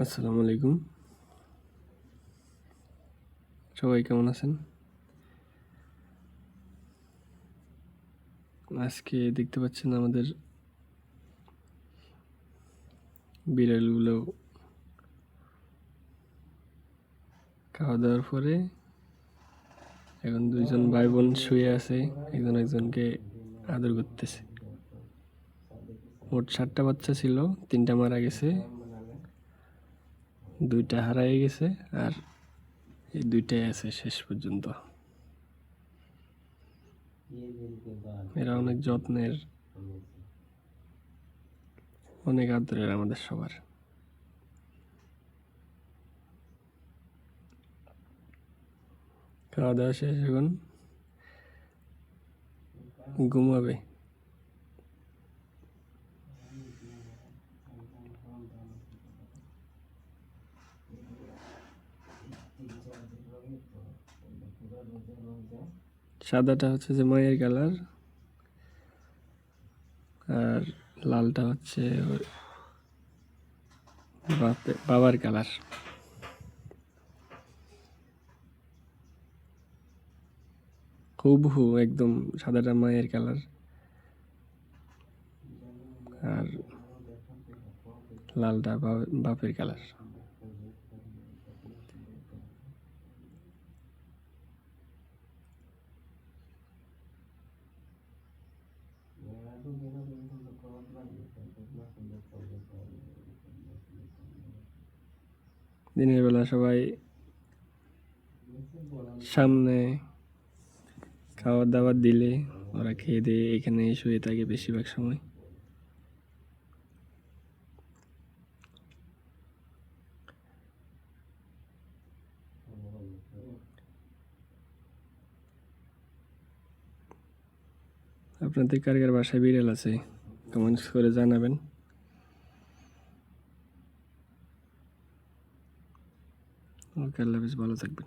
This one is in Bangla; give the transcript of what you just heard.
আসসালামু আলাইকুম। সবাই কেমন আছেন? আজকে দেখতে পাচ্ছেন আমাদের বিড়ালগুলো খাওয়া দাওয়ার পরে এখন দুইজন ভাই বোন শুয়ে আছে, একজন একজনকে আদর করতেছে। মোট 7টা বাচ্চা ছিল, 3টা মারা গেছে, 2টা হারাই গেছে, আর এই 2টাই আছে শেষ পর্যন্ত। এরা অনেক যত্নের, অনেক আদরের আমাদের সবার। খাওয়া দাওয়া শেষ, এখন ঘুমাবে। সাদাটা হচ্ছে যে মায়ের কালার, আর লালটা হচ্ছে ওর বাবার কালার। হুবহু একদম সাদাটা মায়ের কালার, আর লালটা বাপের কালার। দিনের বেলা সবাই সামনে খাবার দাবার দিলে ওরা খেয়ে দিয়ে এখানে শুয়ে থাকে বেশিরভাগ সময়। আপনাদের কার কার বাসায় বিড়াল আছে কমেন্টস করে জানাবেন। ওকে, আল্লাহ হাফেজ, ভালো থাকবেন।